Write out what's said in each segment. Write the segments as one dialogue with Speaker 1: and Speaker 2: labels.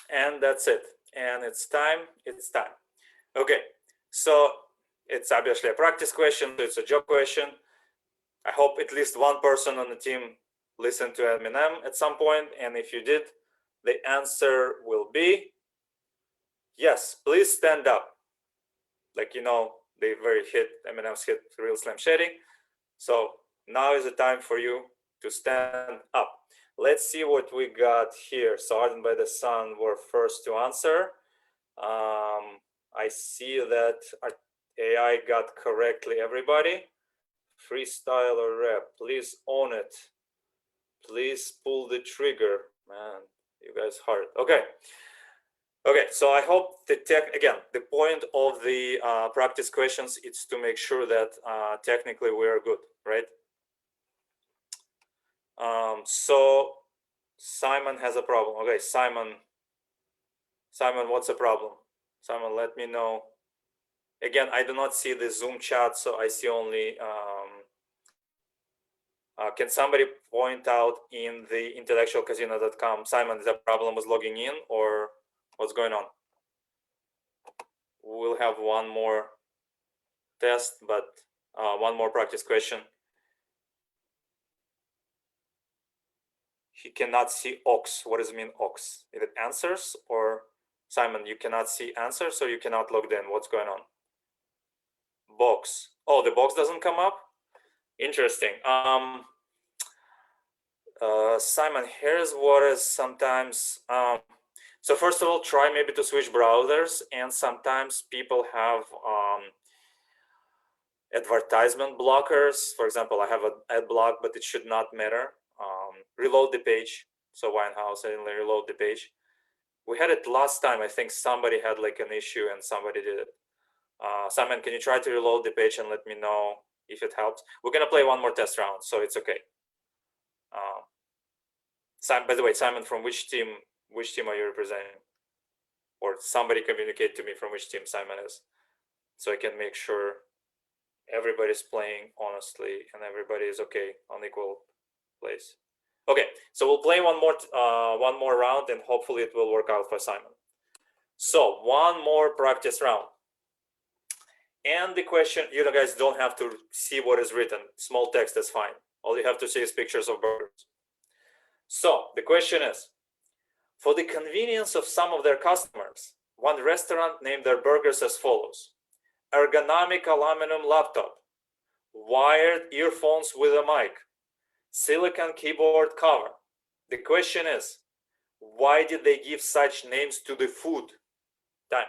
Speaker 1: And that's it. And it's time. Okay, so it's obviously a practice question, so it's a job question. I hope at least one person on the team listened to Eminem at some point, and if you did, the answer will be yes. Please stand up. Like, you know, they very hit Eminem's hit Real Slim Shady. So now is the time for you to stand up. Let's see what we got here. So Ardent by the Sun were first to answer. I see that AI got correctly everybody. Freestyle or rap, please own it. Please pull the trigger. Man, you guys hard. Okay. Okay, so I hope the again, the point of the practice questions is to make sure that technically we are good, right? So Simon has a problem. Okay, Simon, what's the problem? Simon, let me know. Again, I do not see the Zoom chat, so I see only, can somebody point out in the intellectualcasino.com, Simon, the problem was logging in or what's going on? We'll have one more test, but one more practice question. He cannot see Ox. What does it mean, Ox? Is it answers or Simon, you cannot see answers or you cannot log in? What's going on? Box. Oh, the box doesn't come up? Interesting. Simon, here's what is sometimes, so first of all, try maybe to switch browsers, and sometimes people have advertisement blockers. For example, I have an ad block, but it should not matter. Reload the page. So Winehouse, I didn't reload the page. We had it last time. I think somebody had like an issue and somebody did it. Simon, can you try to reload the page and let me know if it helps? We're gonna play one more test round, so it's okay. By the way, Simon, from which team are you representing? Or somebody communicate to me from which team Simon is, so I can make sure everybody's playing honestly and everybody is okay on equal place. Okay, so we'll play one more round and hopefully it will work out for Simon. So one more practice round. And the question, you guys don't have to see what is written. Small text is fine. All you have to see is pictures of burgers. So the question is, for the convenience of some of their customers, one restaurant named their burgers as follows: ergonomic aluminum laptop, wired earphones with a mic, silicon keyboard cover. The question is, why did they give such names to the food? Time.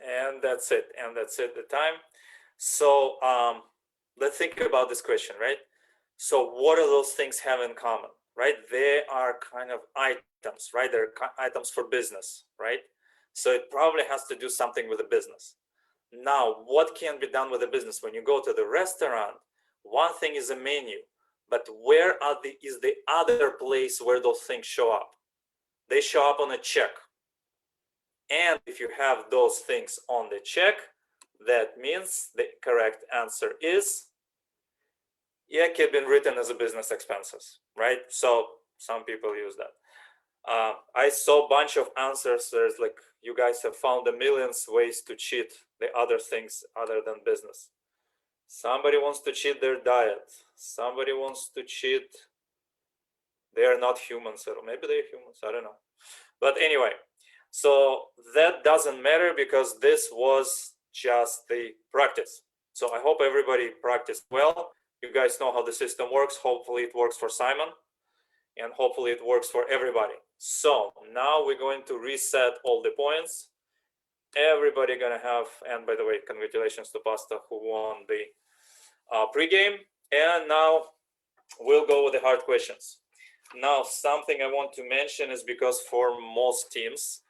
Speaker 1: And that's it. And that's it, the time. So let's think about this question, right? So what do those things have in common, right? They are kind of items, right? They're items for business, right? So it probably has to do something with the business. Now, what can be done with the business? When you go to the restaurant, one thing is a menu, but where is the other place where those things show up? They show up on a check. And if you have those things on the check, that means the correct answer is, yeah, it can be written as a business expenses, right? So some people use that. I saw a bunch of answers. There's like, you guys have found a millions ways to cheat the other things other than business. Somebody wants to cheat their diet. Somebody wants to cheat. They are not humans, or maybe they're humans, I don't know. But anyway, so that doesn't matter because this was just the practice. So I hope everybody practiced well. You guys know how the system works. Hopefully it works for Simon, and hopefully it works for everybody. So now we're going to reset all the points. Everybody gonna have, and by the way, congratulations to Pasta who won the pregame. And now we'll go with the hard questions. Now, something I want to mention is because for most teams,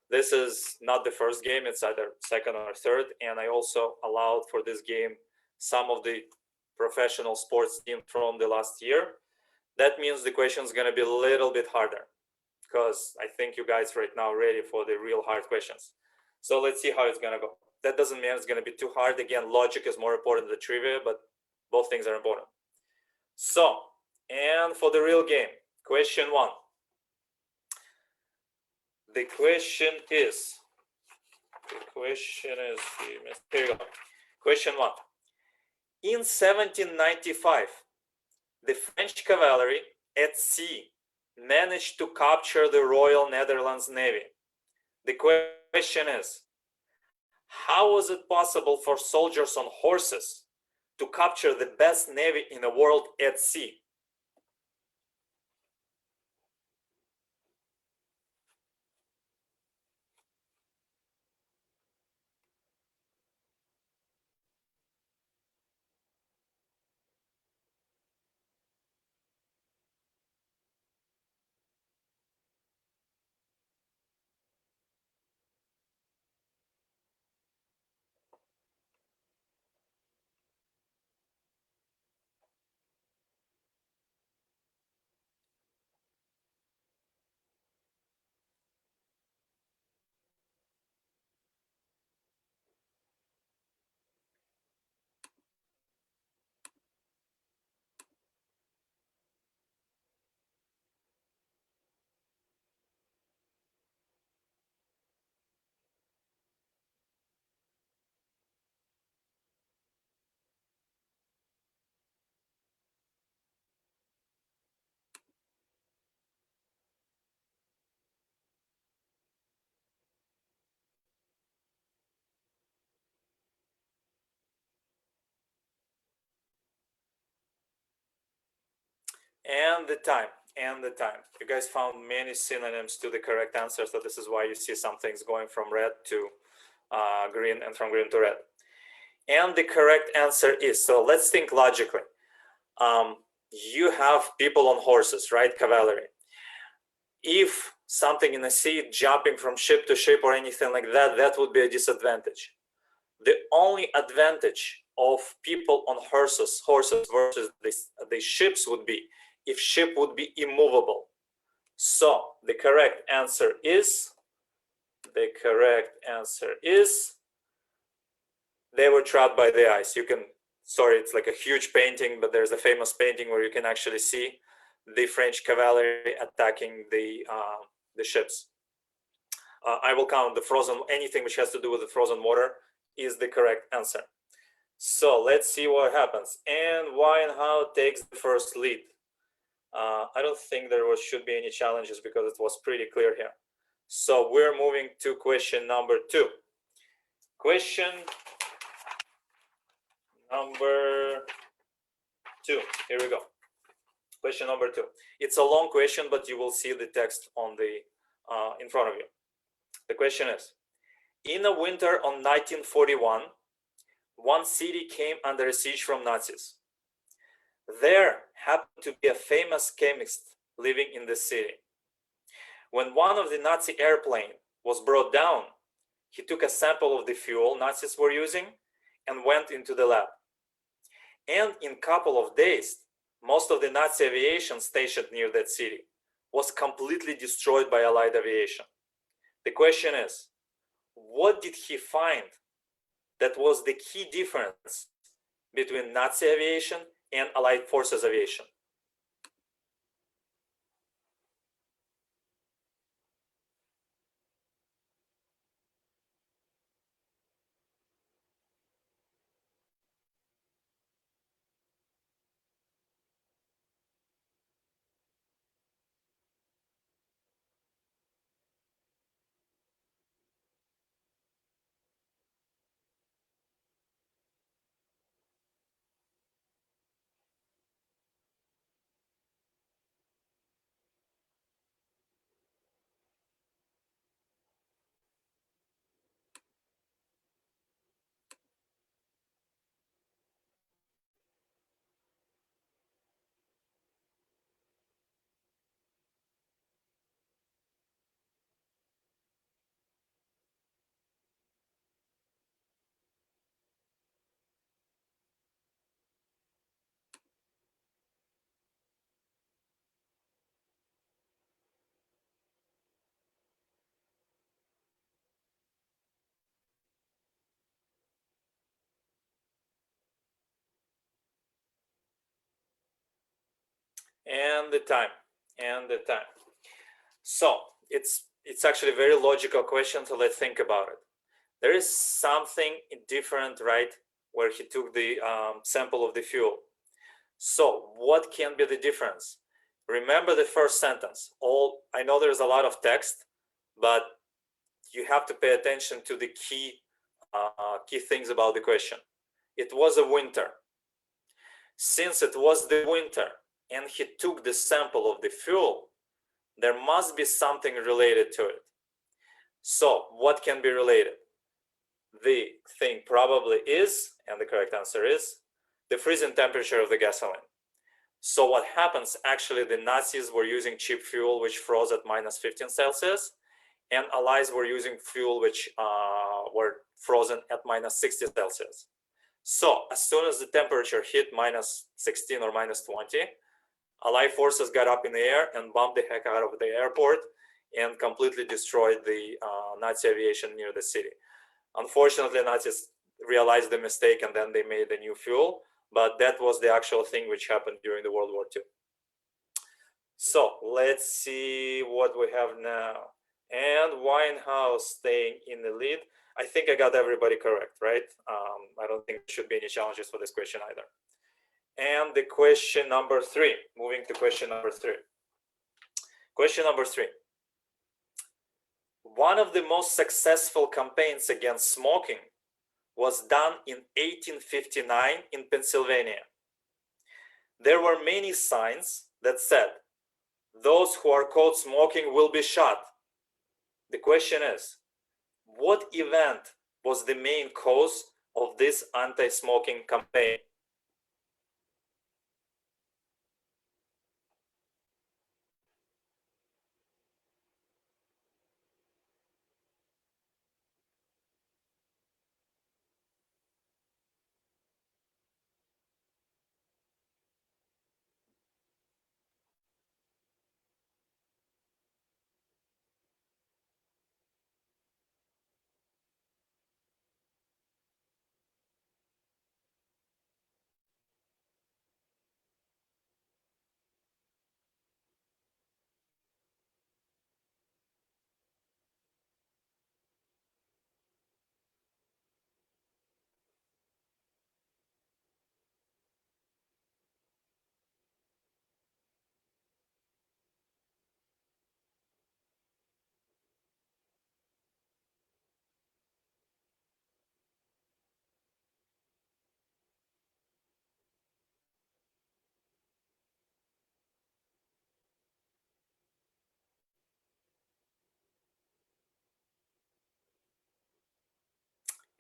Speaker 1: this is not the first game, it's either second or third. And I also allowed for this game some of the professional sports teams from the last year. That means the question is going to be a little bit harder because I think you guys right now are ready for the real hard questions. So let's see how it's going to go. That doesn't mean it's going to be too hard. Again, logic is more important than trivia, but both things are important. So, and for the real game, question 1. The question is, here you go. Question 1. In 1795, the French cavalry at sea managed to capture the Royal Netherlands Navy. The question is, how was it possible for soldiers on horses to capture the best navy in the world at sea? And the time. You guys found many synonyms to the correct answer, so this is why you see some things going from red to green and from green to red. And the correct answer is, so let's think logically. You have people on horses, right? Cavalry. If something in the sea jumping from ship to ship or anything like that, that would be a disadvantage. The only advantage of people on horses versus the ships would be if ship would be immovable. So the correct answer is, they were trapped by the ice. You can, sorry, it's like a huge painting, but there's a famous painting where you can actually see the French cavalry attacking the ships. I will count the frozen, anything which has to do with the frozen water is the correct answer. So let's see what happens. And why and how takes the first lead. I don't think there should be any challenges because it was pretty clear here. So we're moving to question number 2. Question number 2. Here we go. Question number 2. It's a long question, but you will see the text on the in front of you. The question is, in the winter of 1941, one city came under siege from Nazis. There happened to be a famous chemist living in the city. When one of the Nazi airplanes was brought down, he took a sample of the fuel Nazis were using and went into the lab. And in a couple of days, most of the Nazi aviation stationed near that city was completely destroyed by Allied aviation. The question is, what did he find that was the key difference between Nazi aviation and Allied forces aviation? And the time. So it's actually a very logical question, so let's think about it. There is something different, right, where he took the sample of the fuel. So what can be the difference? Remember the first sentence. I know there's a lot of text, but you have to pay attention to the key things about the question. It was a winter. Since it was the winter and he took the sample of the fuel, there must be something related to it. So what can be related? The thing probably is, and the correct answer is, the freezing temperature of the gasoline. So what happens, actually, the Nazis were using cheap fuel which froze at -15 Celsius, and Allies were using fuel which were frozen at -60 Celsius. So as soon as the temperature hit -16 or -20, Allied forces got up in the air and bombed the heck out of the airport and completely destroyed the Nazi aviation near the city. Unfortunately, Nazis realized the mistake and then they made a new fuel, but that was the actual thing which happened during the World War II. So let's see what we have now. And Winehouse staying in the lead. I think I got everybody correct, right? I don't think there should be any challenges for this question either. And the question number 3, moving to question number 3. Question number 3. One of the most successful campaigns against smoking was done in 1859 in Pennsylvania. There were many signs that said, those who are caught smoking will be shot. The question is, what event was the main cause of this anti-smoking campaign?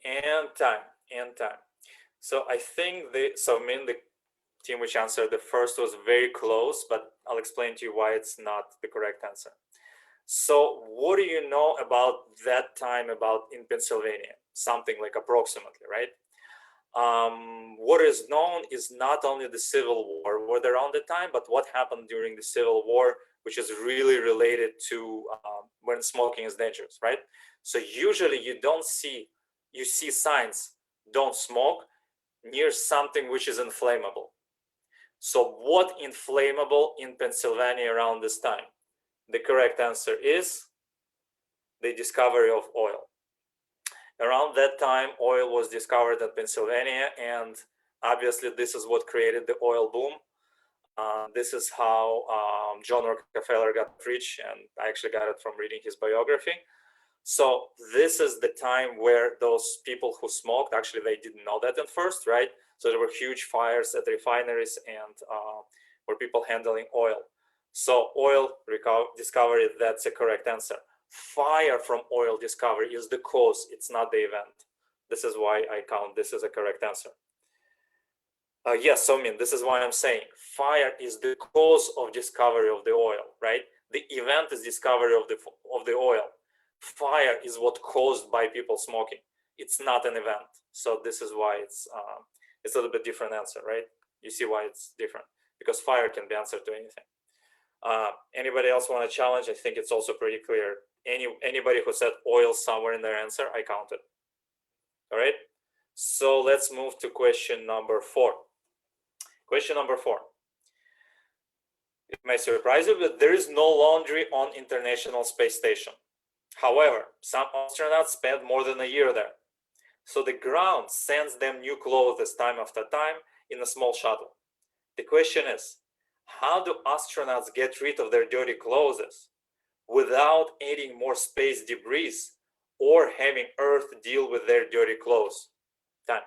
Speaker 1: And time. So I think the team which answered the first was very close, but I'll explain to you why it's not the correct answer. So what do you know about that time about in Pennsylvania? Something like approximately, right? What is known is not only the Civil War were around the time, but what happened during the Civil War, which is really related to when smoking is dangerous, right? So usually you see signs, don't smoke, near something which is inflammable. So what inflammable in Pennsylvania around this time? The correct answer is the discovery of oil. Around that time, oil was discovered in Pennsylvania, and obviously this is what created the oil boom. This is how John Rockefeller got rich, and I actually got it from reading his biography. So this is the time where those people who smoked, actually they didn't know that at first, right? So there were huge fires at refineries and were people handling oil. So oil discovery, that's a correct answer. Fire from oil discovery is the cause, it's not the event. This is why I count this as a correct answer. Yes, so this is why I'm saying fire is the cause of discovery of the oil, right? The event is discovery of the oil. Fire is what caused by people smoking. It's not an event. So this is why it's a little bit different answer, right? You see why it's different, because fire can be answered to anything. Anybody else want to challenge? I think it's also pretty clear. Anybody who said oil somewhere in their answer, I counted. All right. So let's move to question number 4. Question number 4. It may surprise you, but there is no laundry on International Space Station. However, some astronauts spend more than a year there. So the ground sends them new clothes time after time in a small shuttle. The question is, how do astronauts get rid of their dirty clothes without adding more space debris or having Earth deal with their dirty clothes? Time.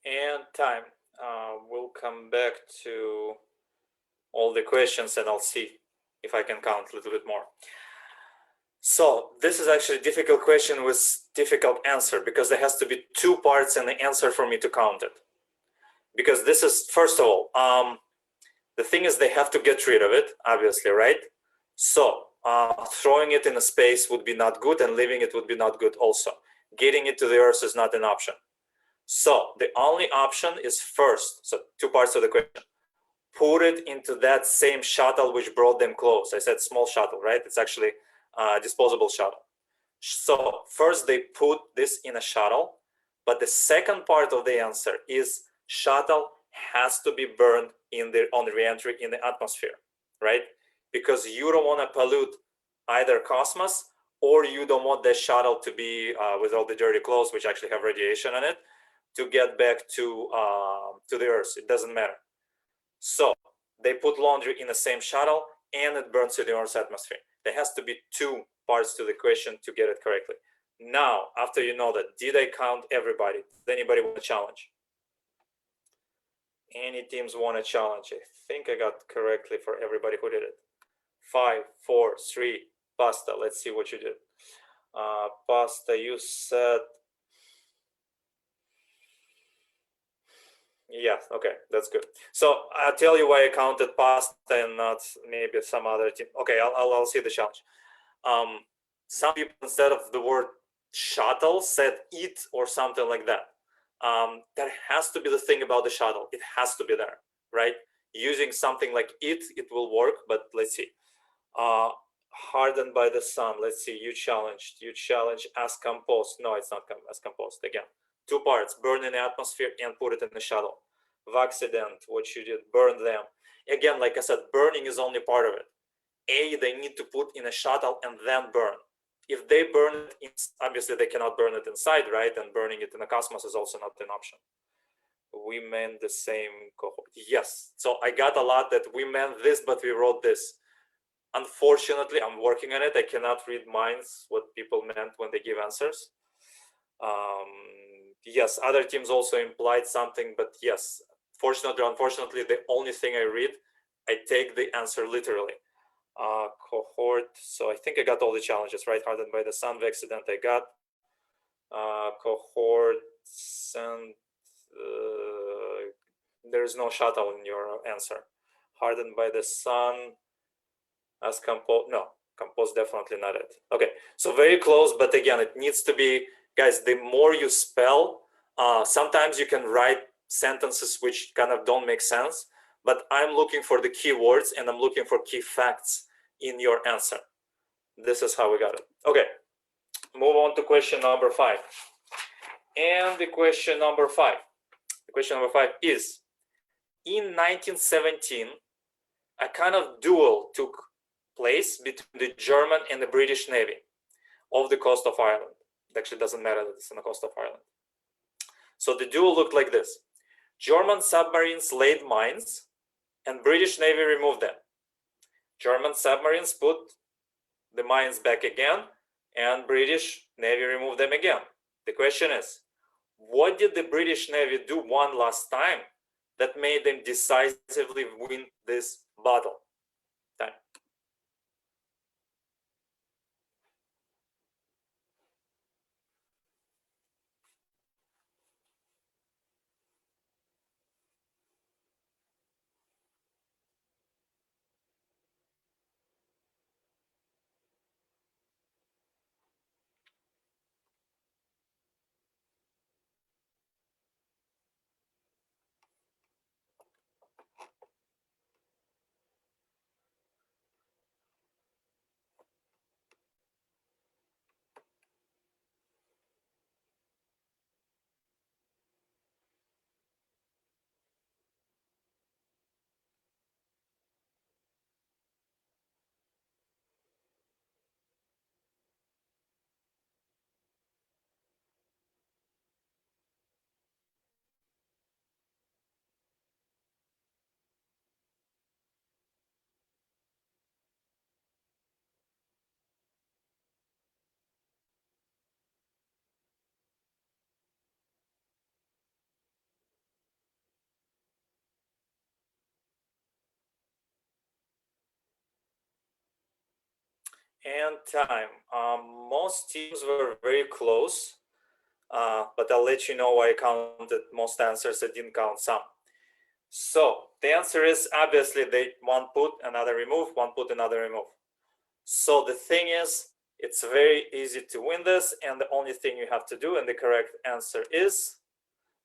Speaker 1: And time. We'll come back to all the questions and I'll see if I can count a little bit more. So this is actually a difficult question with difficult answer because there has to be two parts in the answer for me to count it. Because this is, first of all, the thing is they have to get rid of it, obviously, right? So throwing it in a space would be not good and leaving it would be not good also. Getting it to the Earth is not an option. So the only option is first, so two parts of the question. Put it into that same shuttle which brought them close. I said small shuttle, right? It's actually a disposable shuttle. So first they put this in a shuttle, but the second part of the answer is shuttle has to be burned on re-entry in the atmosphere, right? Because you don't want to pollute either cosmos or you don't want the shuttle to be with all the dirty clothes, which actually have radiation in it, to get back to the Earth. It doesn't matter. So they put laundry in the same shuttle and it burns in the Earth's atmosphere. There has to be two parts to the question to get it correctly. Now, after you know that, did I count everybody? Does anybody want to challenge? Any teams want to challenge? I think I got correctly for everybody who did it. 5, 4, 3, Pasta. Let's see what you did. Pasta, you said... Yeah, okay, that's good. So I'll tell you why I counted Pasta and not maybe some other team. Okay, I'll see the challenge. Some people, instead of the word shuttle, said it or something like that. That has to be the thing about the shuttle. It has to be there, right? Using something like it will work, but let's see. Hardened by the sun. Let's see, you challenged as compost. No, it's not as compost. Again, two parts, burn in the atmosphere and put it in the shuttle. Accident, what you did, burn them. Again, like I said, burning is only part of it. They need to put in a shuttle and then burn. If they burn it, obviously they cannot burn it inside, right? And burning it in the cosmos is also not an option. We meant the same cohort. Yes, so I got a lot that we meant this, but we wrote this. Unfortunately, I'm working on it. I cannot read minds, what people meant when they give answers. Yes, other teams also implied something, but yes, fortunately or unfortunately, the only thing I read, I take the answer literally. Cohort, so I think I got all the challenges, right? Hardened by the sun, the accident I got. Cohort, and there's no shuttle in your answer. Hardened by the sun, as compose, no, compose definitely not it. Okay, so very close, but again, it needs to be, guys, the more you spell, sometimes you can write sentences which kind of don't make sense, but I'm looking for the keywords and I'm looking for key facts in your answer. This is how we got it. Okay, move on to question number 5. And the question number 5 is, in 1917, a kind of duel took place between the German and the British Navy off the coast of Ireland. It actually doesn't matter that it's on the coast of Ireland. So the duel looked like this. German submarines laid mines and British Navy removed them. German submarines put the mines back again and British Navy removed them again. The question is, what did the British Navy do one last time that made them decisively win this battle? Time. And time. Most teams were very close, but I'll let you know why I counted most answers. I didn't count some. So the answer is obviously they one put, another remove, one put, another remove. So the thing is, it's very easy to win this, and the only thing you have to do, and the correct answer is,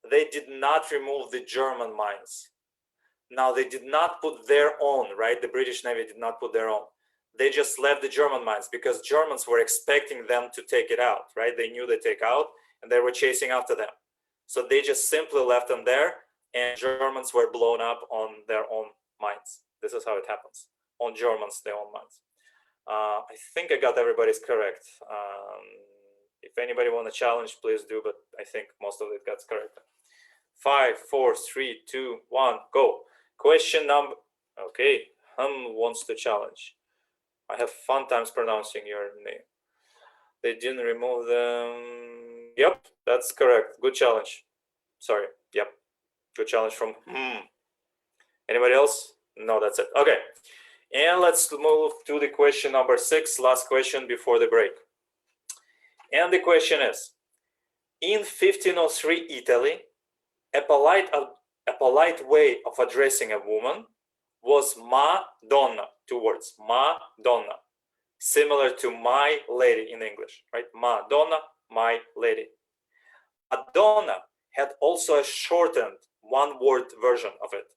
Speaker 1: they did not remove the German mines. Now they did not put their own, right? The British Navy did not put their own. They just left the German mines because Germans were expecting them to take it out, right? They knew they'd take out and they were chasing after them. So they just simply left them there and Germans were blown up on their own mines. This is how it happens. On Germans, their own mines. I think I got everybody's correct. If anybody want to challenge, please do, but I think most of it got correct. 5, 4, 3, 2, 1, go. Question number, okay, wants to challenge. I have fun times pronouncing your name. They didn't remove them. Yep, that's correct. Good challenge. Sorry, yep. Good challenge from Anybody else? No, that's it. Okay, and let's move to the question number 6, last question before the break. And the question is, in 1503 Italy, a polite way of addressing a woman was ma donna, 2 words, ma donna, similar to my lady in English, right? Ma donna, my lady. Madonna had also a shortened 1-word version of it.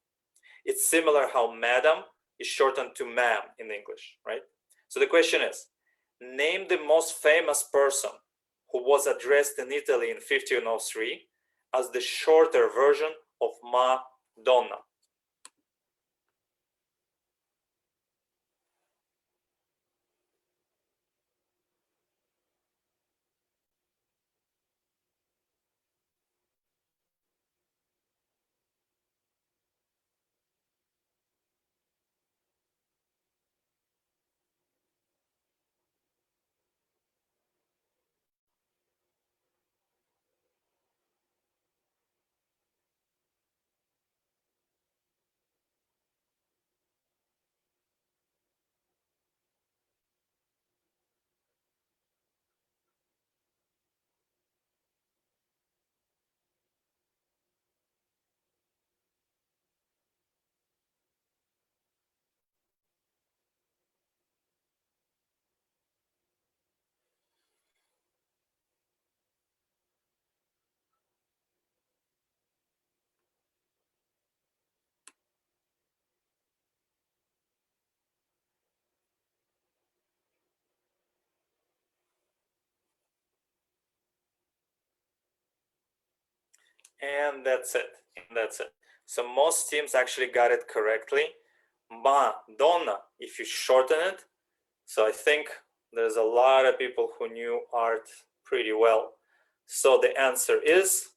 Speaker 1: It's similar how madam is shortened to ma'am in English, right? So the question is, name the most famous person who was addressed in Italy in 1503 as the shorter version of Madonna. And that's it. That's it. So most teams actually got it correctly. Madonna if you shorten it. So I think there's a lot of people who knew art pretty well. So the answer is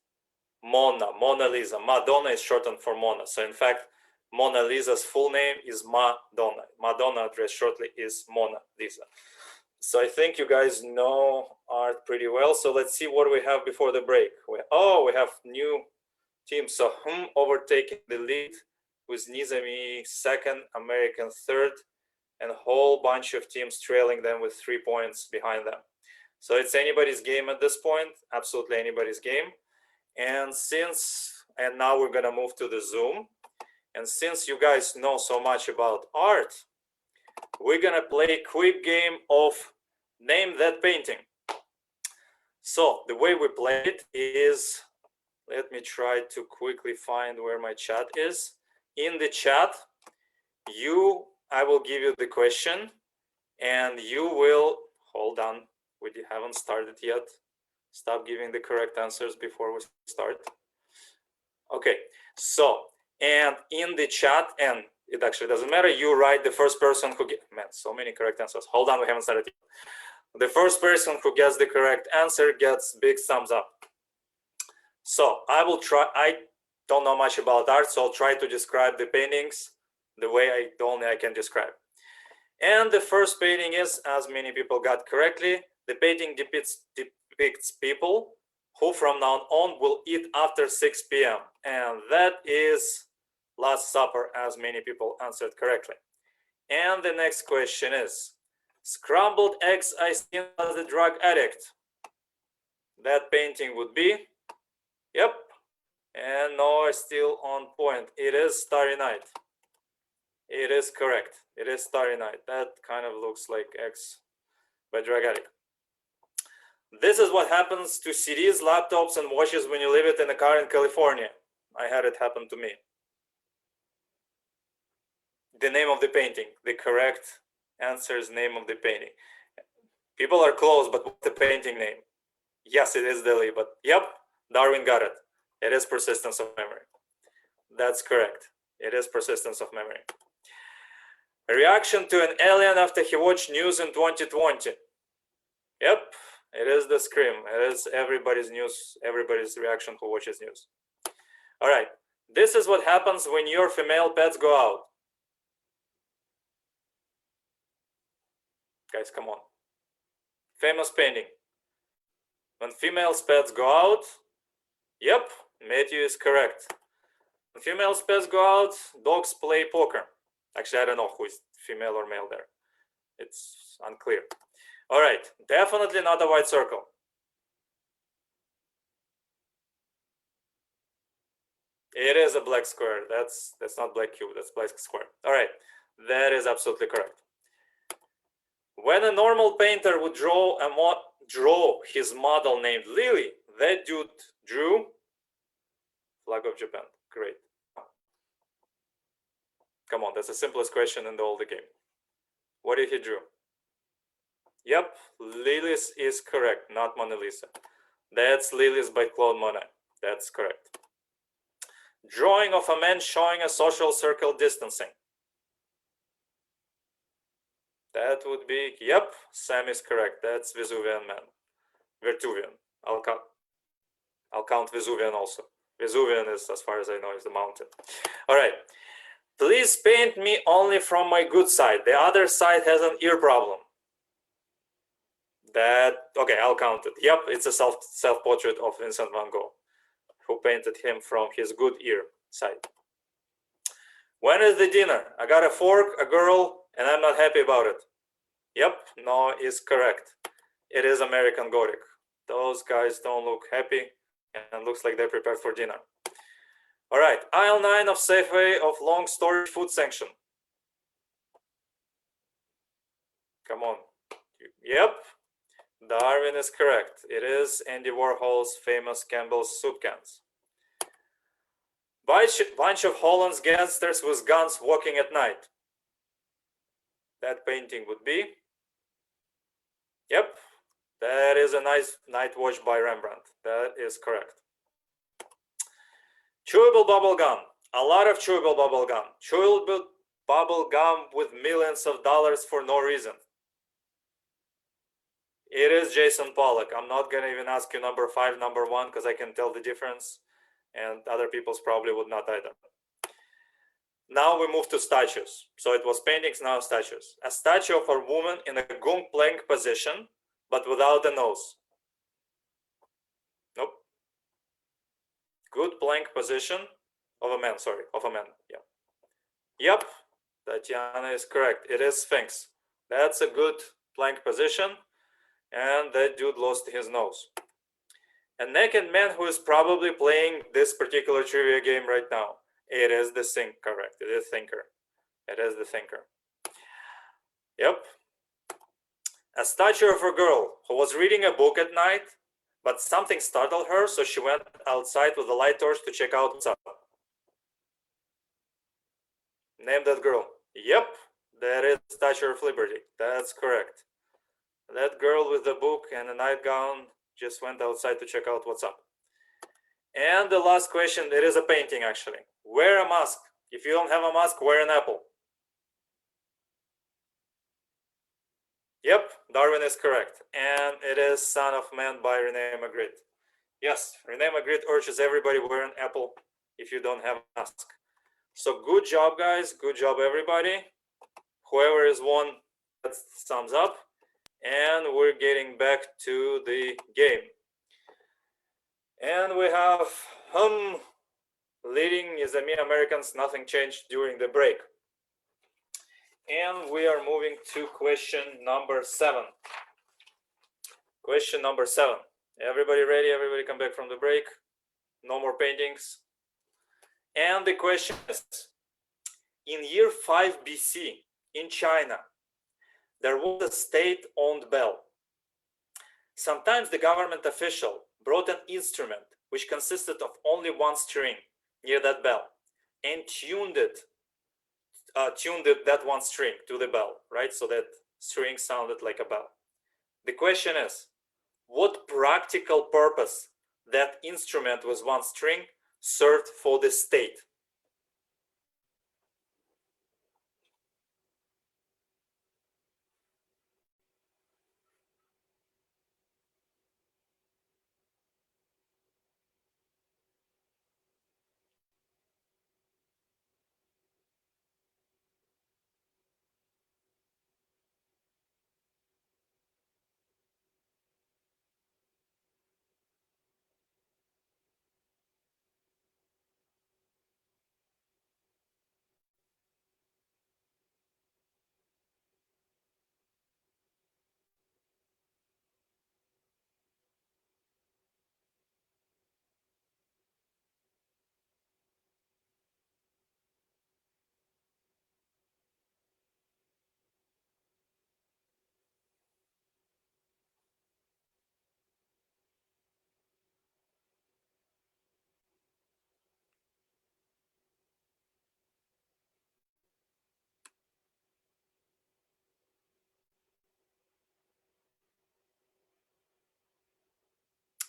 Speaker 1: Mona Lisa. Madonna is shortened for Mona. So in fact, Mona Lisa's full name is Madonna. Madonna addressed shortly is Mona Lisa. So I think you guys know art pretty well. So let's see what we have before the break. We have new teams. So overtaking the lead with Nizami second, American third, and a whole bunch of teams trailing them with 3 points behind them. So it's anybody's game at this point, absolutely anybody's game. And now we're gonna move to the Zoom. And since you guys know so much about art, we're gonna play a quick game of name that painting. So the way we play it is, let me try to quickly find where my chat is. In the chat, I will give you the question and you will, hold on, we haven't started yet. Stop giving the correct answers before we start. Okay, so, and in the chat, and it actually doesn't matter, you write the first person who gets, man, so many correct answers. Hold on, we haven't started yet. The first person who gets the correct answer gets big thumbs up. So I will try, I don't know much about art, so I'll try to describe the paintings the way I can describe. And the first painting is, as many people got correctly, the painting depicts people who from now on will eat after 6 p.m. And that is Last Supper, as many people answered correctly. And the next question is, scrambled eggs I seen as a drug addict. That painting would be, yep, and Noah is still on point. It is Starry Night. It is correct. It is Starry Night. That kind of looks like eggs by drug addict. This is what happens to CDs, laptops, and watches when you leave it in a car in California. I had it happen to me. The name of the painting, the correct answer is name of the painting. People are close, but what's the painting name? Yes, it is Dali, but yep, Darwin got it. It is Persistence of Memory. That's correct. It is Persistence of Memory. A reaction to an alien after he watched news in 2020. Yep, it is the Scream. It is everybody's news, everybody's reaction who watches news. All right, this is what happens when your female pets go out. Guys, come on. Famous painting. When female pets go out, yep, Matthew is correct. When female pets go out, dogs play poker. Actually, I don't know who is female or male there. It's unclear. All right, definitely not a white circle. It is a black square. That's not black cube, that's black square. All right, that is absolutely correct. When a normal painter would draw his model named Lily, that dude drew flag of Japan. Great. Come on, that's the simplest question in all the game. What did he draw? Yep, Lily's is correct, not Mona Lisa. That's Lily's by Claude Monet. That's correct. Drawing of a man showing a social circle distancing. That would be, yep, Sam is correct. That's Vesuvian man. Vertuvian. I'll count Vesuvian also. Vesuvian is, as far as I know, is the mountain. All right. Please paint me only from my good side. The other side has an ear problem. Okay, I'll count it. Yep, it's a self-portrait of Vincent van Gogh, who painted him from his good ear side. When is the dinner? I got a fork, a girl, and I'm not happy about it. Yep, no is correct. It is American Gothic. Those guys don't look happy and looks like they're prepared for dinner. All right, aisle 9 of Safeway of long storage food section. Come on. Yep, Darwin is correct. It is Andy Warhol's famous Campbell's soup cans. Bunch of Holland's gangsters with guns walking at night. That painting would be, yep, that is a nice night watch by Rembrandt. That is correct. Chewable bubble gum. A lot of chewable bubble gum. Chewable bubble gum with millions of dollars for no reason? It is Jason Pollock. I'm not gonna even ask you number 5, number 1, because I can tell the difference, and other people's probably would not either. Now we move to statues. So it was paintings, now statues. A statue of a woman in a gung plank position, but without a nose. Nope. Good plank position of a man, sorry, of a man, yeah. Yep, Tatiana is correct. It is Sphinx. That's a good plank position, and that dude lost his nose. A naked man who is probably playing this particular trivia game right now. It is the Think, correct. It is Thinker. It is the Thinker. Yep. A statue of a girl who was reading a book at night, but something startled her, so she went outside with a light torch to check out what's up. Name that girl. Yep, that is Statue of Liberty. That's correct. That girl with the book and a nightgown just went outside to check out what's up. And the last question, it is a painting actually. Wear a mask. If you don't have a mask, wear an apple. Yep, Darwin is correct. And it is Son of Man by Rene Magritte. Yes, Rene Magritte urges everybody wear an apple if you don't have a mask. So good job, guys. Good job, everybody. Whoever is won, that's thumbs up. And we're getting back to the game. And we have leading is the Me Americans, nothing changed during the break. And we are moving to question number 7. Question number 7. Everybody ready? Everybody come back from the break? No more paintings. And the question is, in year 5 BC in China, there was a state-owned bell. Sometimes the government official brought an instrument which consisted of only one string near that bell and tuned that one string to the bell, right? So that string sounded like a bell. The question is, what practical purpose that instrument with one string served for the state?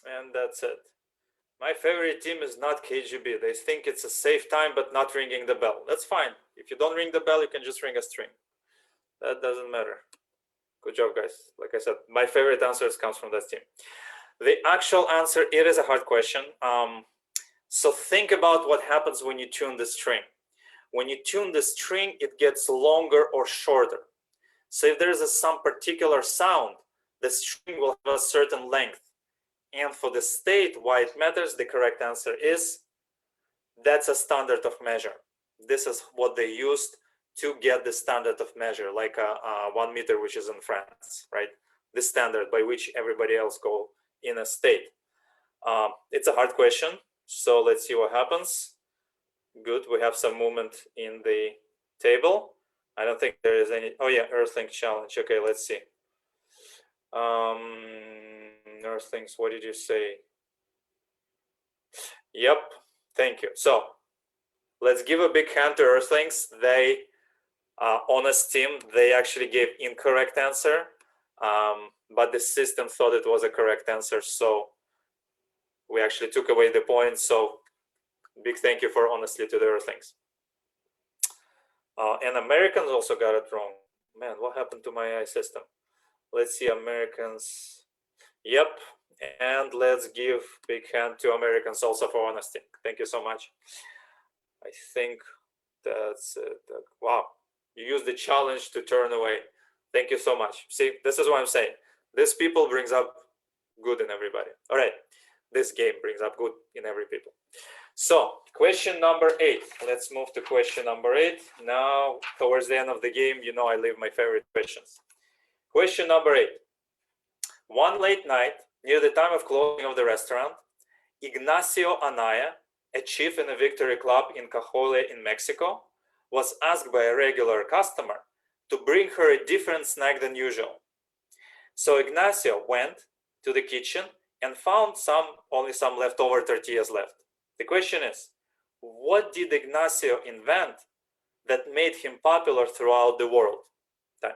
Speaker 1: And that's it. My favorite team is not KGB. They think it's a safe time, but not ringing the bell. That's fine. If you don't ring the bell, you can just ring a string. That doesn't matter. Good job, guys. Like I said, my favorite answers comes from that team. The actual answer, it is a hard question. So think about what happens when you tune the string. When you tune the string, it gets longer or shorter. So if there is some particular sound, the string will have a certain length. And for the state, why it matters, the correct answer is, that's a standard of measure. This is what they used to get the standard of measure, like a 1 meter, which is in France, right? The standard by which everybody else go in a state. It's a hard question, so let's see what happens. Good, we have some movement in the table. I don't think there is any, oh yeah, Earthlink challenge. Okay, let's see. Earthlings, what did you say? Yep, thank you. So let's give a big hand to Earthlings. They, honest team, they actually gave incorrect answer, but the system thought it was a correct answer, so we actually took away the point. So big thank you for honestly to the Earthlings. And Americans also got it wrong. Man, what happened to my AI system? Let's see, Americans. Yep. And let's give big hand to Americans also for honesty. Thank you so much. I think that's it. Wow. You use the challenge to turn away. Thank you so much. See, this is what I'm saying. This people brings up good in everybody. All right. This game brings up good in every people. So question number 8. Let's move to question number 8. Now, towards the end of the game, you know I leave my favorite questions. Question number 8. One late night, near the time of closing of the restaurant, Ignacio Anaya, a chief in a victory club in Cajole in Mexico, was asked by a regular customer to bring her a different snack than usual. So Ignacio went to the kitchen and found only some leftover tortillas left. The question is, what did Ignacio invent that made him popular throughout the world? Time.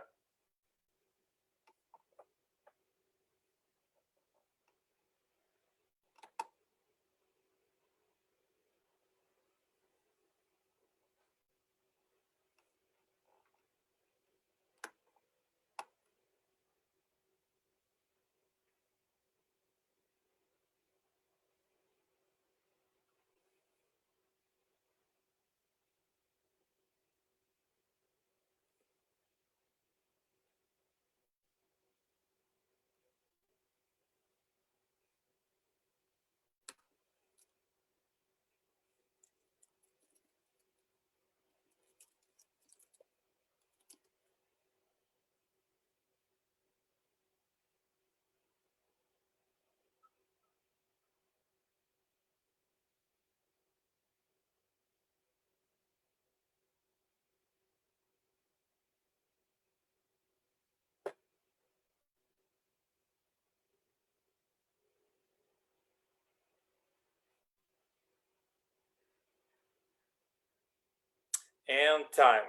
Speaker 1: And time.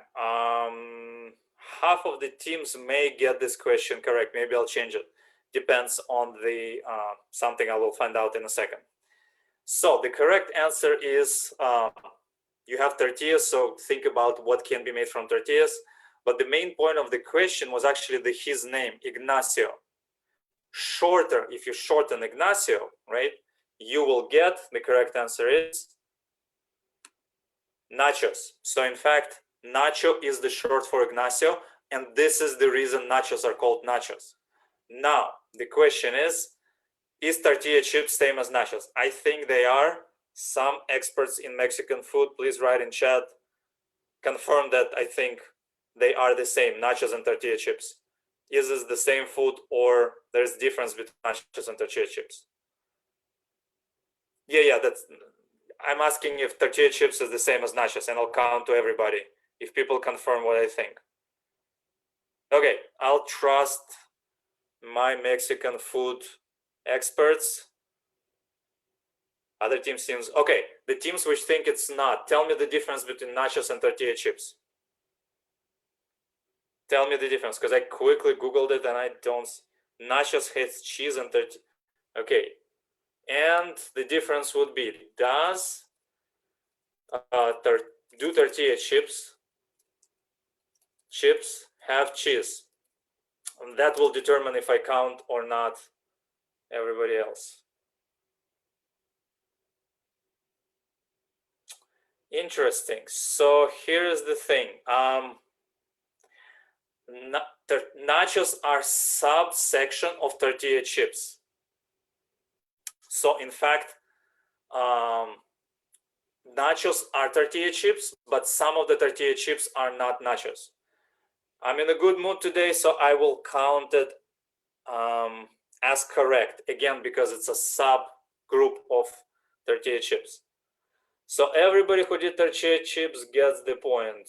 Speaker 1: Half of the teams may get this question correct. Maybe I'll change it. Depends on the something I will find out in a second. So the correct answer is you have tortillas, so think about what can be made from tortillas. But the main point of the question was actually his name, Ignacio. Shorter, if you shorten Ignacio, right, you will get, the correct answer is Nachos. So in fact, Nacho is the short for Ignacio, and this is the reason nachos are called nachos. Now, the question is tortilla chips same as nachos? I think they are. Some experts in Mexican food, please write in chat, confirm that I think they are the same, nachos and tortilla chips. Is this the same food or there's difference between nachos and tortilla chips? Yeah, I'm asking if tortilla chips is the same as nachos, and I'll count to everybody if people confirm what I think. Okay, I'll trust my Mexican food experts. Other teams seems okay. The teams which think it's not, tell me the difference between nachos and tortilla chips. Tell me the difference, because I quickly Googled it and I don't. Nachos has cheese and tortilla. Okay, and the difference would be, do tortilla chips have cheese? And that will determine if I count or not everybody else. Interesting. So here's the thing. Nachos are subsection of tortilla chips. So in fact, nachos are tortilla chips, but some of the tortilla chips are not nachos. I'm in a good mood today, so I will count it as correct, again, because it's a subgroup of tortilla chips. So everybody who did tortilla chips gets the point.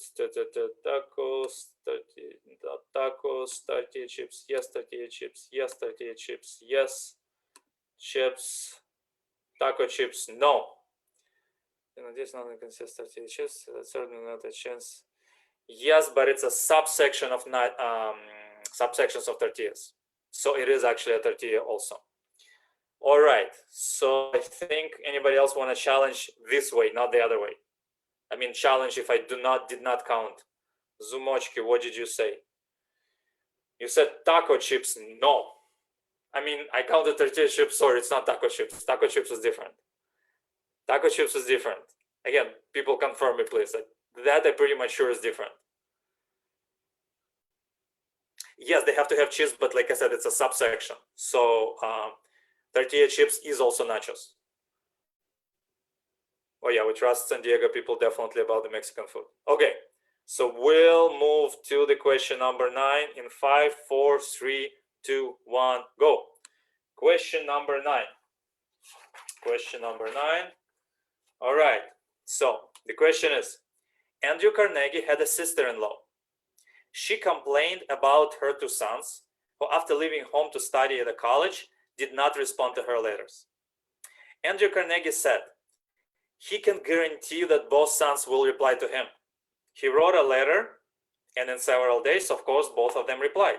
Speaker 1: Tacos, tortilla chips, yes, tortilla chips, yes, tortilla chips, yes, chips, taco chips, no. This not consists of tortilla chips, that's certainly not a chance. Yes, but it's a subsection of subsections of tortillas. So it is actually a tortilla also. All right, so I think anybody else want to challenge this way, not the other way? I mean, challenge if I did not count Zumochki, what did you say? You said taco chips. No. I mean, I counted tortilla chips. Sorry, it's not taco chips. Taco chips is different. Taco chips is different. Again, people confirm me, please. That I'm pretty much sure is different. Yes, they have to have cheese, but like I said, it's a subsection. So tortilla chips is also nachos. Oh yeah, we trust San Diego people definitely about the Mexican food. Okay, so we'll move to the question number 9 in 5, 4, 3, 2, 1, go. Question number 9. Question number 9. All right, so the question is, Andrew Carnegie had a sister-in-law. She complained about her 2 sons, who after leaving home to study at a college, did not respond to her letters. Andrew Carnegie said, he can guarantee that both sons will reply to him. He wrote a letter, and in several days, of course, both of them replied.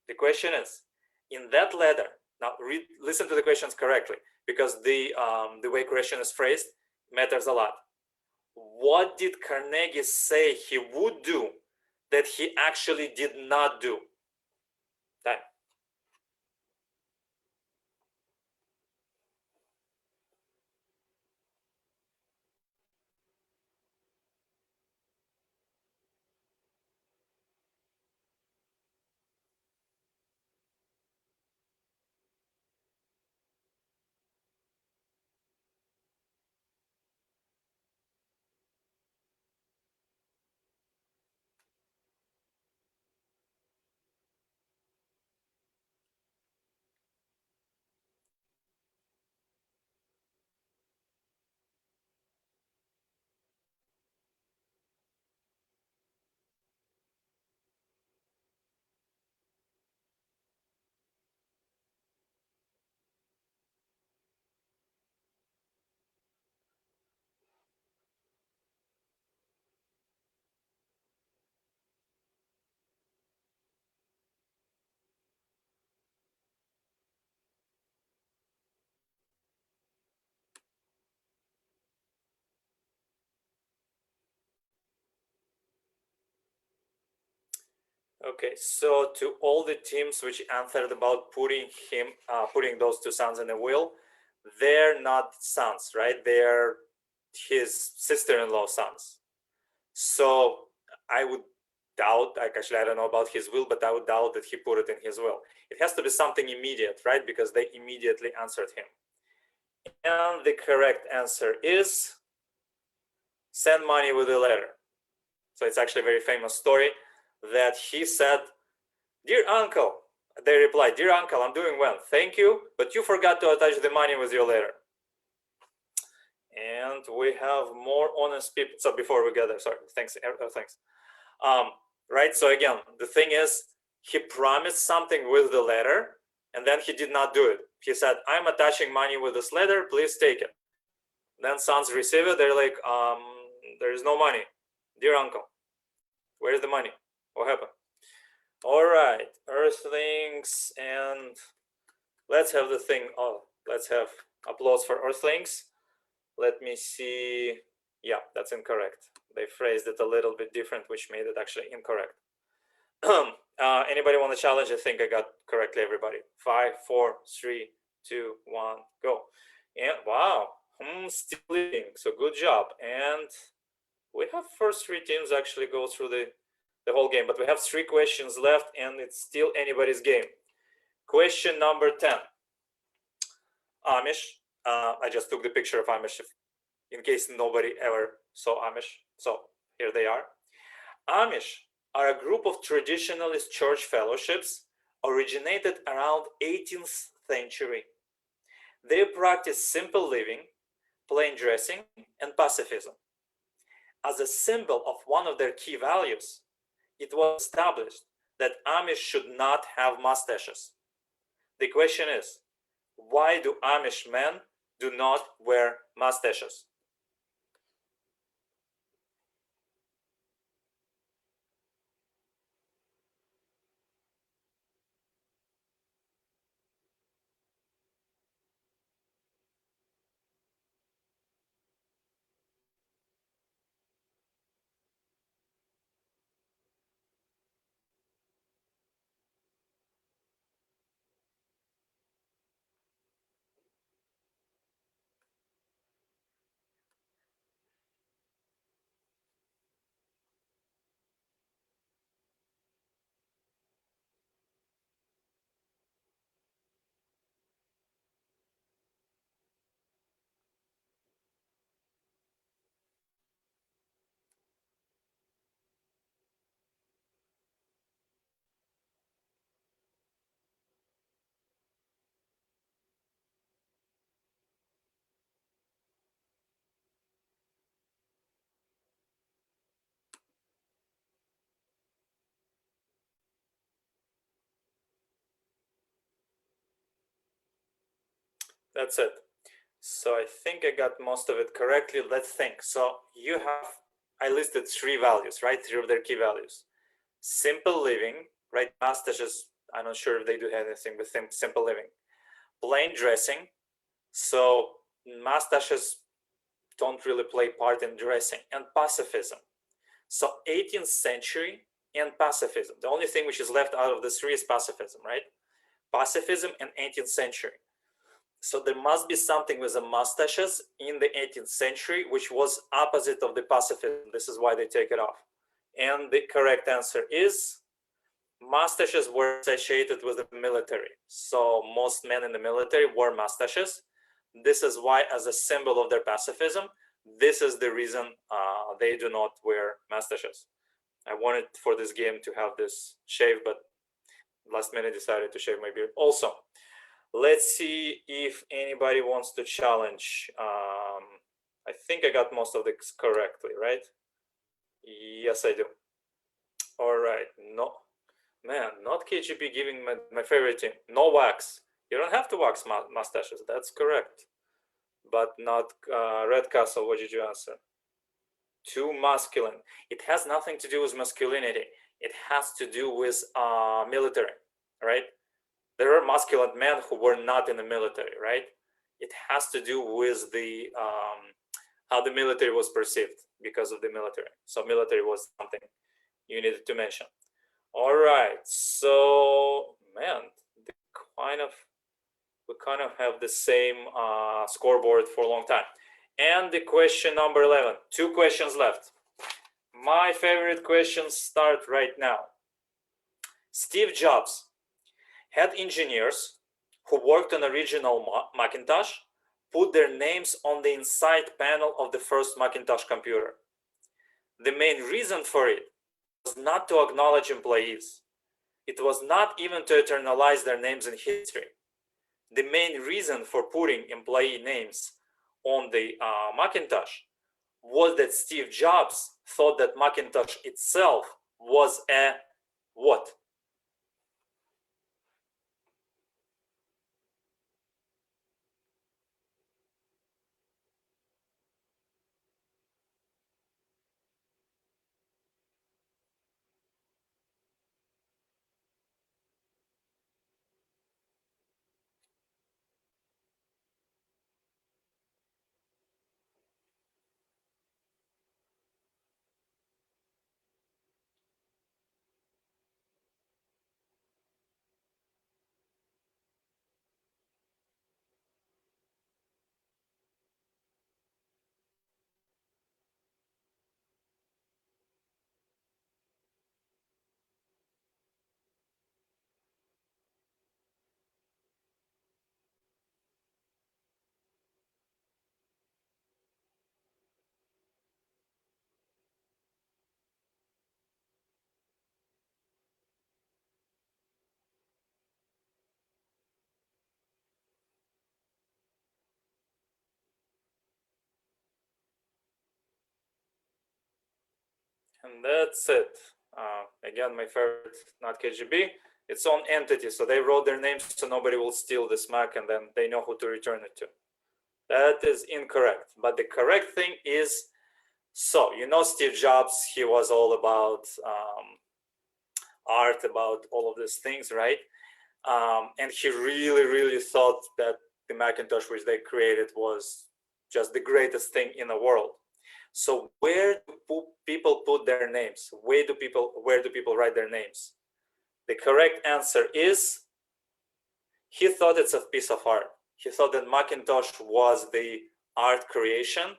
Speaker 1: The question is, in that letter, now listen to the questions correctly, because the way question is phrased matters a lot. What did Carnegie say he would do that he actually did not do? Time. Okay, so to all the teams which answered about putting those 2 sons in a will, they're not sons, right? They're his sister-in-law sons. So I would doubt, like actually I don't know about his will, but I would doubt that he put it in his will. It has to be something immediate, right? Because they immediately answered him. And the correct answer is send money with a letter. So it's actually a very famous story that he said, dear uncle, they replied, dear uncle, I'm doing well, thank you, but you forgot to attach the money with your letter. And we have more honest people. So before we get there, sorry, thanks. Right, so again, the thing is, he promised something with the letter, and then he did not do it. He said, I'm attaching money with this letter, please take it. Then sons receive it, they're like, there is no money. Dear uncle, where's the money? What happened? All right, Earthlings, and let's have the thing. Oh, let's have applause for Earthlings. Let me see. Yeah, that's incorrect. They phrased it a little bit different, which made it actually incorrect. Anybody want to challenge? I think I got correctly everybody. 5, 4, 3, 2, 1, go. And wow, still leading. So good job. And we have first 3 teams actually go through the whole game, but we have 3 questions left, and it's still anybody's game. Question number 10. Amish. I just took the picture of Amish in case nobody ever saw Amish. So here they are. Amish are a group of traditionalist church fellowships originated around 18th century. They practice simple living, plain dressing, and pacifism. As a symbol of one of their key values, it was established that Amish should not have mustaches. The question is, why do Amish men do not wear mustaches? That's it. So I think I got most of it correctly. Let's think. So you have, I listed three values, right? Three of their key values. Simple living, right? Mustaches, I'm not sure if they do anything with simple living. Plain dressing. So mustaches don't really play part in dressing. And pacifism. So 18th century and pacifism. The only thing which is left out of the three is pacifism, right? Pacifism and 18th century. So there must be something with the mustaches in the 18th century, which was opposite of the pacifism. This is why they take it off. And the correct answer is mustaches were associated with the military. So most men in the military wore mustaches. This is why, as a symbol of their pacifism, this is the reason they do not wear mustaches. I wanted for this game to have this shave, but last minute decided to shave my beard. Also, let's see if anybody wants to challenge. I think I got most of this correctly, right? Yes, I do. All right. No, man, not KGB giving my favorite team. No wax. You don't have to wax mustaches. That's correct. But not Red Castle. What did you answer? Too masculine. It has nothing to do with masculinity. It has to do with military, right? There are masculine men who were not in the military, right? It has to do with the how the military was perceived because of the military. So military was something you needed to mention. All right, so man, we kind of have the same scoreboard for a long time. And the question number 11, two questions left. My favorite questions start right now. Steve Jobs had engineers who worked on original Macintosh put their names on the inside panel of the first Macintosh computer. The main reason for it was not to acknowledge employees. It was not even to eternalize their names in history. The main reason for putting employee names on the Macintosh was that Steve Jobs thought that Macintosh itself was a what? And that's it. Again, my favorite, not KGB. Its own entity. So they wrote their names so nobody will steal this Mac and then they know who to return it to. That is incorrect. But the correct thing is, so you know Steve Jobs, he was all about art, about all of these things, right? And he really, really thought that the Macintosh which they created was just the greatest thing in the world. So where do people put their names? Where do people write their names? The correct answer is he thought it's a piece of art. He thought that Macintosh was the art creation.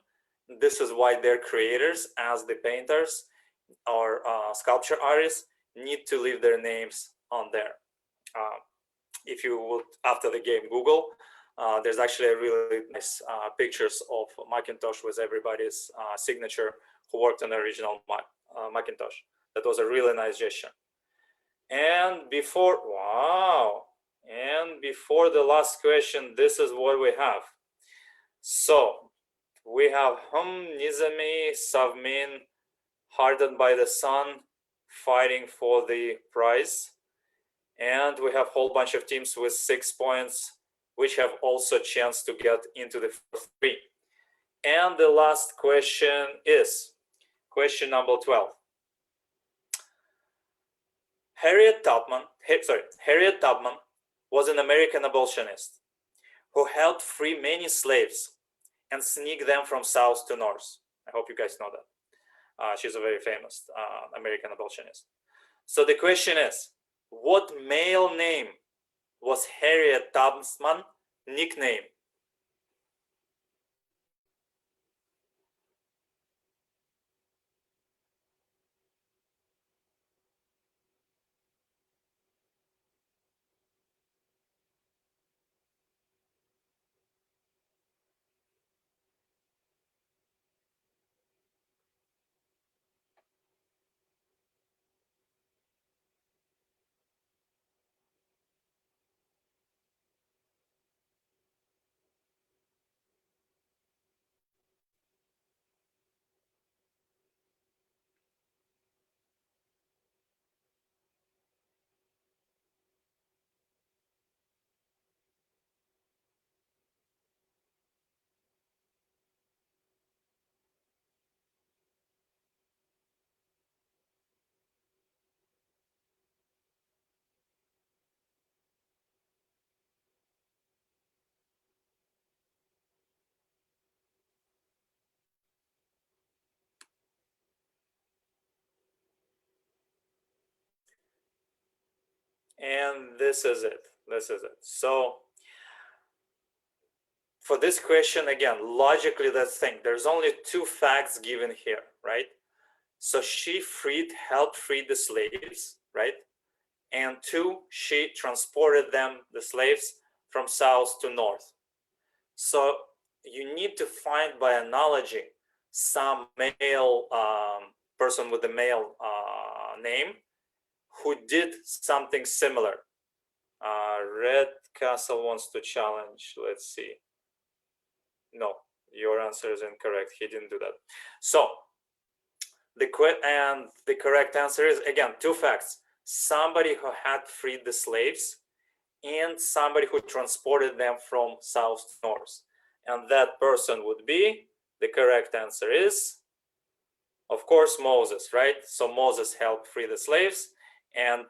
Speaker 1: This is why their creators, as the painters or sculpture artists, need to leave their names on there. If you would, after the game, Google, there's actually a really nice pictures of Macintosh with everybody's signature who worked on the original Macintosh. That was a really nice gesture. And before, wow, and before the last question, this is what we have. So we have Nizami, Savmin, Hardened by the Sun, fighting for the prize. And we have a whole bunch of teams with 6 points. which have also a chance to get into the first 3. And the last question is question number 12. Harriet Tubman was an American abolitionist who helped free many slaves and sneak them from south to north. I hope you guys know that. She's a very famous American abolitionist. So the question is, what male name was Harriet Tubman's nickname? And this is it. So for this question, again, logically, let's think. There's only 2 facts given here, right? So she helped free the slaves, right? And 2, she transported the slaves, from south to north. So you need to find, by analogy, some male person with a male name who did something similar. Red Castle wants to challenge. Let's see. No, your answer is incorrect. He didn't do that. So the correct answer is, again, 2 facts. Somebody who had freed the slaves and somebody who transported them from south to north. And that person would be, the correct answer is, of course, Moses, right? So Moses helped free the slaves. And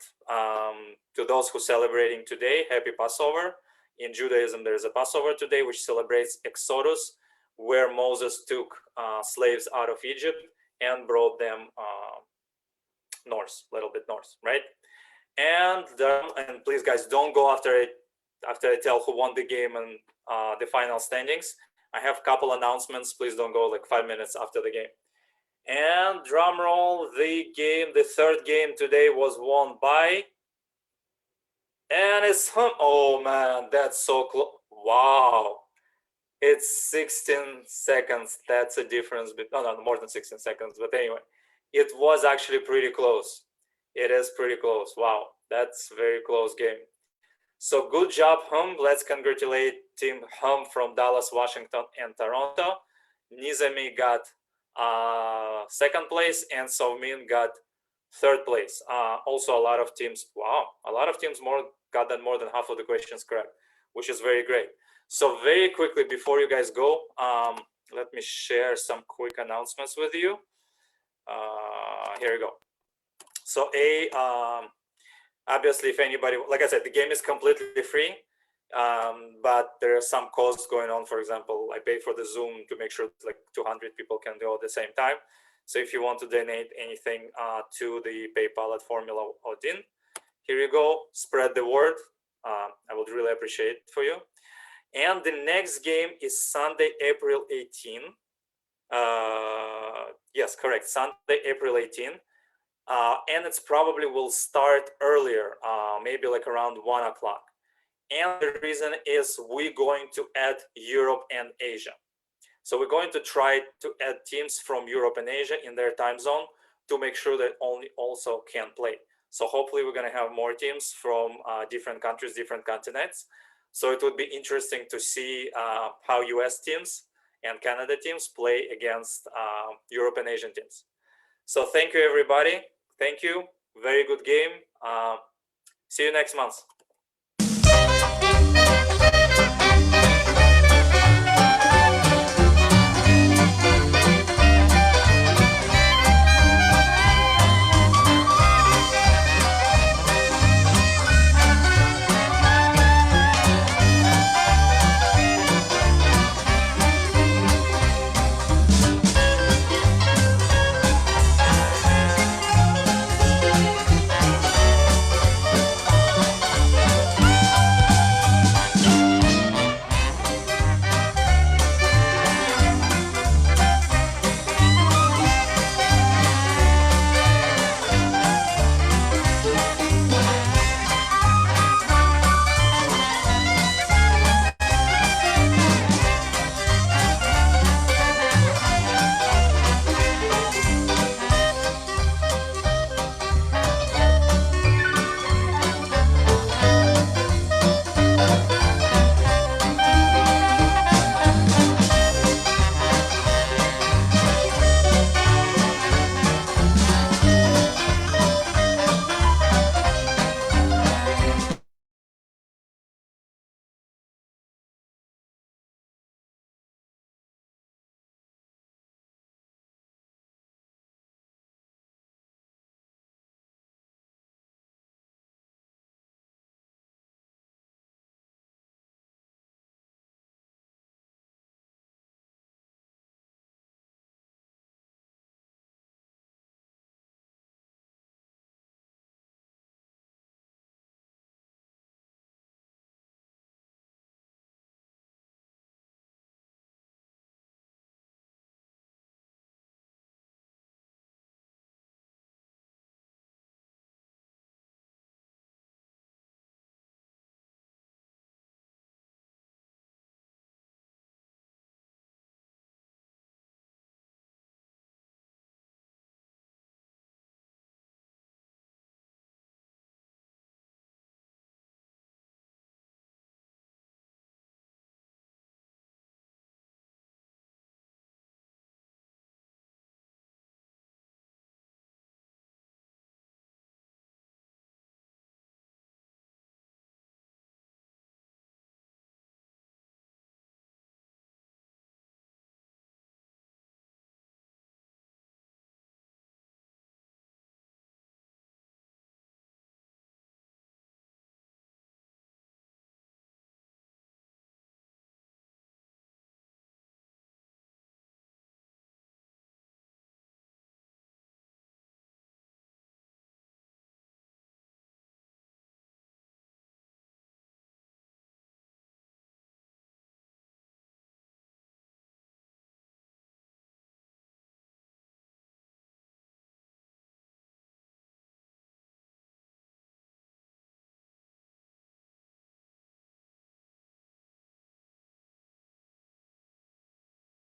Speaker 1: to those who are celebrating today, happy Passover. In Judaism, there is a Passover today, which celebrates Exodus, where Moses took slaves out of Egypt and brought them north, a little bit north, right? And please, guys, don't go after I tell who won the game and the final standings. I have a couple announcements. Please don't go like 5 minutes after the game. And drum roll, the 3rd game today was won by, and it's oh man, that's so close. Wow, it's 16 seconds. That's a difference. No, more than 16 seconds. But anyway, it was actually pretty close. It is pretty close. Wow, that's a very close game. So good job, Hum. Let's congratulate Team Hum from Dallas, Washington, and Toronto. Nizami got 2nd place, and Somin got 3rd place. Also, a lot of teams got more than half of the questions correct, which is very great. So very quickly, before you guys go, let me share some quick announcements with you. Here we go. So obviously, if anybody, like I said, the game is completely free, but there are some costs going on. For example, I pay for the Zoom to make sure like 200 people can go at the same time. So if you want to donate anything to the PayPal at Formula Odin, here you go. Spread the word. I would really appreciate it for you. And the next game is Sunday, April 18. Yes, correct. Sunday, April 18. And it's probably will start earlier, maybe like around 1 o'clock. And the reason is we're going to add Europe and Asia. So we're going to try to add teams from Europe and Asia in their time zone to make sure that also can play. So hopefully we're going to have more teams from different countries, different continents. So it would be interesting to see how US teams and Canada teams play against Europe and Asian teams. So thank you, everybody. Thank you. Very good game. See you next month.